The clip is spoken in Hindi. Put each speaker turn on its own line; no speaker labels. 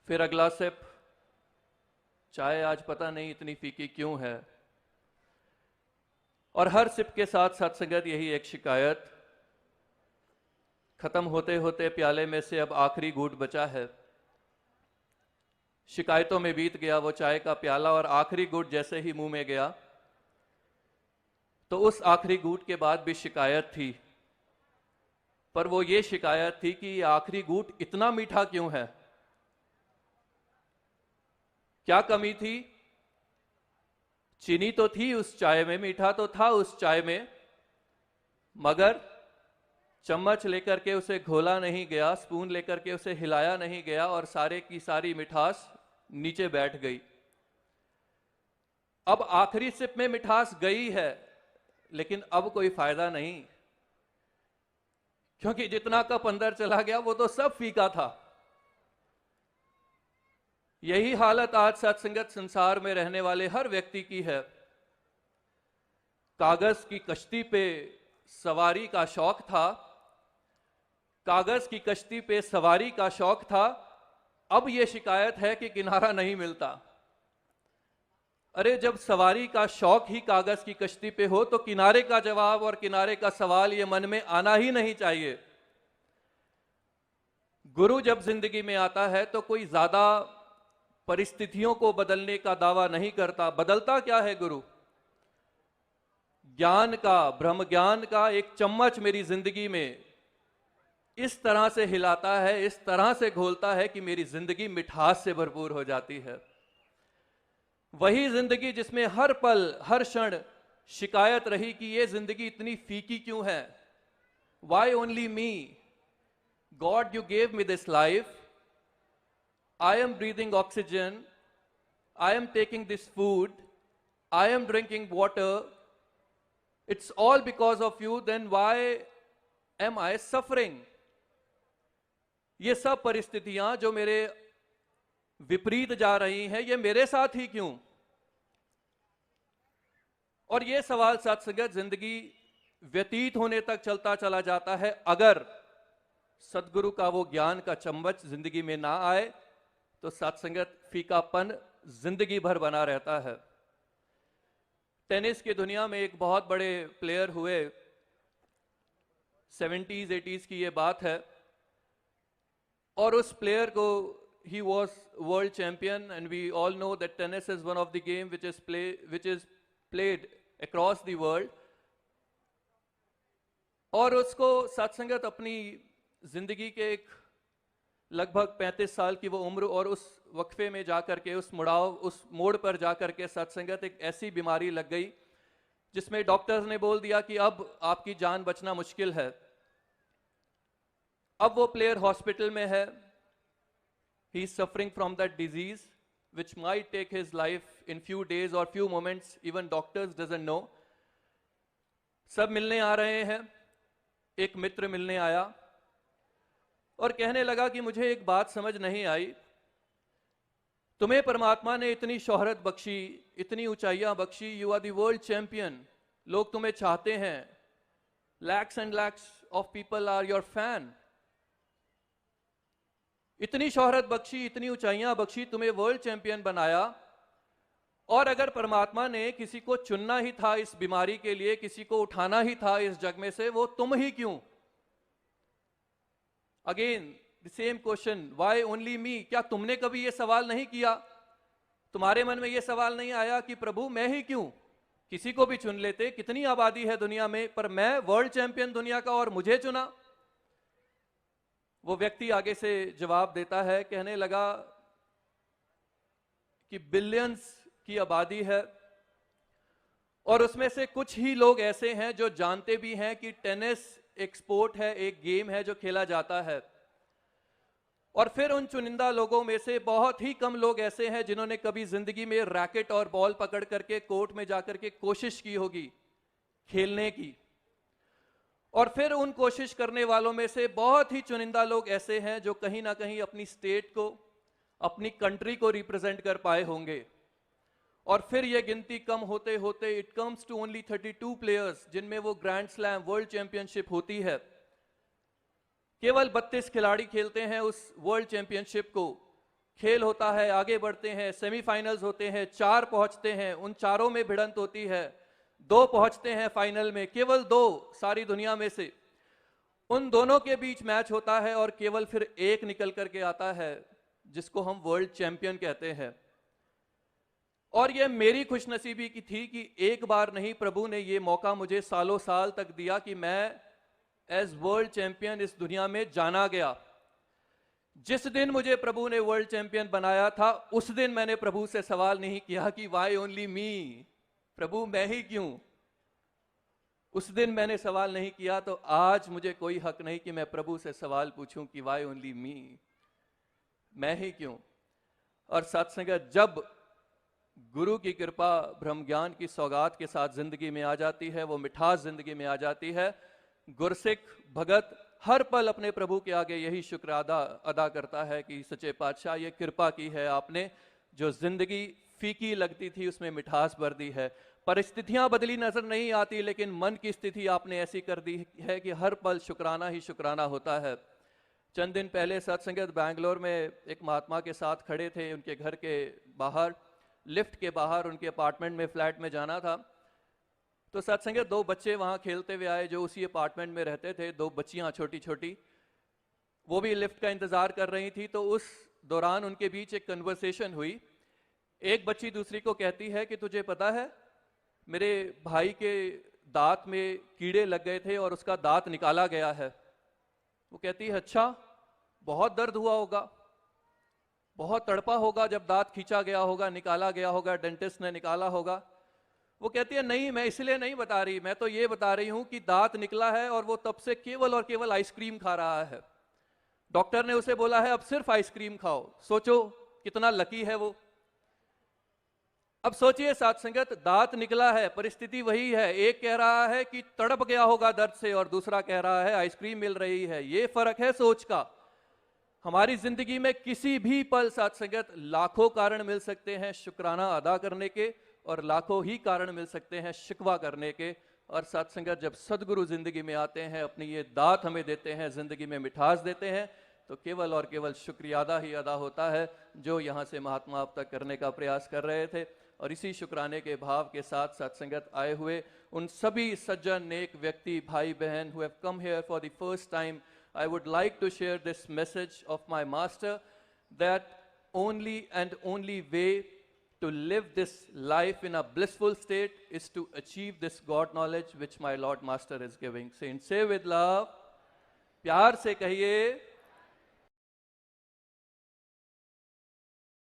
फिर अगला सिप, चाय आज पता नहीं इतनी फीकी क्यों है। और हर सिप के साथ सत्संगत यही एक शिकायत, खत्म होते होते प्याले में से अब आखिरी घूंट बचा है। शिकायतों में बीत गया वो चाय का प्याला, और आखिरी घूंट जैसे ही मुंह में गया तो उस आखिरी घूंट के बाद भी शिकायत थी। पर वो ये शिकायत थी कि ये आखिरी घूंट इतना मीठा क्यों है। क्या कमी थी? चीनी तो थी उस चाय में, मीठा तो था उस चाय में, मगर चम्मच लेकर के उसे घोला नहीं गया, स्पून लेकर के उसे हिलाया नहीं गया, और सारे की सारी मिठास नीचे बैठ गई। अब आखिरी सिप में मिठास गई है, लेकिन अब कोई फायदा नहीं, क्योंकि जितना कप अंदर चला गया वो तो सब फीका था। यही हालत आज सत्संगत संसार में रहने वाले हर व्यक्ति की है। कागज की कश्ती पे सवारी का शौक था, कागज की कश्ती पे सवारी का शौक था, अब यह शिकायत है कि किनारा नहीं मिलता। अरे जब सवारी का शौक ही कागज की कश्ती पे हो तो किनारे का जवाब और किनारे का सवाल ये मन में आना ही नहीं चाहिए। गुरु जब जिंदगी में आता है तो कोई ज्यादा परिस्थितियों को बदलने का दावा नहीं करता। बदलता क्या है गुरु? ज्ञान का, ब्रह्म ज्ञान का एक चम्मच मेरी जिंदगी में इस तरह से हिलाता है, इस तरह से घोलता है कि मेरी जिंदगी मिठास से भरपूर हो जाती है। वही जिंदगी जिसमें हर पल हर क्षण शिकायत रही कि ये जिंदगी इतनी फीकी क्यों है। Why only me? God you gave me this life, I am breathing oxygen, I am taking this food, I am drinking water, it's all because of you, then why am I suffering? ये सब परिस्थितियां जो मेरे विपरीत जा रही हैं, ये मेरे साथ ही क्यों? और ये सवाल सत्संगत जिंदगी व्यतीत होने तक चलता चला जाता है। अगर सदगुरु का वो ज्ञान का चम्मच जिंदगी में ना आए तो सत्संगत फीकापन जिंदगी भर बना रहता है। टेनिस की दुनिया में एक बहुत बड़े प्लेयर हुए, 70s 80s की ये बात है, और उस प्लेयर को, he was world champion, and we all know that tennis is one of the game which is played across the world. और उसको सत्संगत अपनी जिंदगी के एक लगभग 35 साल की वो उम्र और उस वक्फे में जाकर के उस मोड़ पर जाकर के सत्संगत एक ऐसी बीमारी लग गई जिसमें डॉक्टर्स ने बोल दिया कि अब आपकी जान बचना मुश्किल है। अब वो प्लेयर हॉस्पिटल में है, he is suffering from that disease which might take his life in few days or few moments, even doctors doesn't know. सब मिलने आ रहे हैं। एक मित्र मिलने आया और कहने लगा कि मुझे एक बात समझ नहीं आई, तुम्हें परमात्मा ने इतनी शोहरत बख्शी, इतनी ऊंचाइयां बख्शी, you are the world champion, लोग तुम्हें चाहते हैं, lakhs and lakhs of people are your fan, इतनी शोहरत बख्शी, इतनी ऊंचाइयां बख्शी, तुम्हें वर्ल्ड चैंपियन बनाया, और अगर परमात्मा ने किसी को चुनना ही था इस बीमारी के लिए, किसी को उठाना ही था इस जग में से, वो तुम ही क्यों? Again the same question, why only me? क्या तुमने कभी ये सवाल नहीं किया? तुम्हारे मन में ये सवाल नहीं आया कि प्रभु मैं ही क्यों? किसी को भी चुन लेते, कितनी आबादी है दुनिया में, पर मैं वर्ल्ड चैंपियन दुनिया का और मुझे चुना? वो व्यक्ति आगे से जवाब देता है, कहने लगा कि बिलियंस की आबादी है और उसमें से कुछ ही लोग ऐसे हैं जो जानते भी हैं कि टेनिस एक स्पोर्ट है, एक गेम है जो खेला जाता है, और फिर उन चुनिंदा लोगों में से बहुत ही कम लोग ऐसे हैं जिन्होंने कभी जिंदगी में रैकेट और बॉल पकड़ करके कोर्ट में जाकर के कोशिश की होगी खेलने की, और फिर उन कोशिश करने वालों में से बहुत ही चुनिंदा लोग ऐसे हैं जो कहीं ना कहीं अपनी स्टेट को, अपनी कंट्री को रिप्रेजेंट कर पाए होंगे, और फिर यह गिनती कम होते होते it comes to only 32 players जिनमें वो ग्रैंड स्लैम वर्ल्ड चैंपियनशिप होती है। केवल 32 खिलाड़ी खेलते हैं उस वर्ल्ड चैंपियनशिप को। खेल होता है, आगे बढ़ते हैं, सेमीफाइनल्स होते हैं, 4 पहुंचते हैं, उन चारों में भिड़ंत होती है, 2 पहुंचते हैं फाइनल में, केवल 2 सारी दुनिया में से, उन दोनों के बीच मैच होता है और केवल फिर एक निकल करके आता है जिसको हम वर्ल्ड चैंपियन कहते हैं। और यह मेरी खुशनसीबी की थी कि एक बार नहीं, प्रभु ने यह मौका मुझे सालों साल तक दिया कि मैं एज वर्ल्ड चैंपियन इस दुनिया में जाना गया। जिस दिन मुझे प्रभु ने वर्ल्ड चैंपियन बनाया था, उस दिन मैंने प्रभु से सवाल नहीं किया कि वाई ओनली मी, प्रभु मैं ही क्यों। उस दिन मैंने सवाल नहीं किया, तो आज मुझे कोई हक नहीं कि मैं प्रभु से सवाल पूछूं कि वाई ओनली मी, मैं ही क्यों। और सत्संगत, जब गुरु की कृपा ब्रह्म ज्ञान की सौगात के साथ जिंदगी में आ जाती है, वो मिठास जिंदगी में आ जाती है, गुरसिख भगत हर पल अपने प्रभु के आगे यही शुक्र अदा करता है कि सच्चे पातशाह ये कृपा की है आपने, जो जिंदगी फीकी लगती थी उसमें मिठास भर दी है। परिस्थितियां बदली नजर नहीं आती, लेकिन मन की स्थिति आपने ऐसी कर दी है कि हर पल शुक्राना ही शुक्राना होता है। चंद दिन पहले सत्संगत बैंगलोर में एक महात्मा के साथ खड़े थे, उनके घर के बाहर, लिफ्ट के बाहर, उनके अपार्टमेंट में, फ्लैट में जाना था। तो सत्संगत 2 बच्चे वहां खेलते हुए आए जो उसी अपार्टमेंट में रहते थे, 2 बच्चियां छोटी छोटी, वो भी लिफ्ट का इंतजार कर रही थी। तो उस दौरान उनके बीच एक कन्वर्सेशन हुई। एक बच्ची दूसरी को कहती है कि तुझे पता है मेरे भाई के दांत में कीड़े लग गए थे और उसका दांत निकाला गया है। वो कहती है अच्छा, बहुत दर्द हुआ होगा, बहुत तड़पा होगा जब दांत खींचा गया होगा, निकाला गया होगा, डेंटिस्ट ने निकाला होगा। वो कहती है नहीं, मैं इसलिए नहीं बता रही, मैं तो ये बता रही हूं कि दांत निकला है और वो तब से केवल और केवल आइसक्रीम खा रहा है। डॉक्टर ने उसे बोला है अब सिर्फ आइसक्रीम खाओ। सोचो कितना लकी है वो। अब सोचिए साथ संगत, दांत निकला है, परिस्थिति वही है, एक कह रहा है कि तड़प गया होगा दर्द से और दूसरा कह रहा है आइसक्रीम मिल रही है। ये फर्क है सोच का। हमारी जिंदगी में किसी भी पल साथ संगत लाखों कारण मिल सकते हैं शुक्राना अदा करने के, और लाखों ही कारण मिल सकते हैं शिकवा करने के। और साथ संगत, जब सदगुरु जिंदगी में आते हैं, अपनी ये दात हमें देते हैं, जिंदगी में मिठास देते हैं, तो केवल और केवल शुक्रिया ही अदा होता है, जो यहाँ से महात्मा अब तक करने का प्रयास कर रहे थे। और इसी शुक्राने के भाव के साथ सत्संगत आए हुए उन सभी सज्जन नेक व्यक्ति भाई बहन who have come here for the first time, I would like to share this message of my master, that only and only way to live this life in a blissful state is to achieve this God knowledge which my Lord Master is giving. Saints, say with love, प्यार से कहिए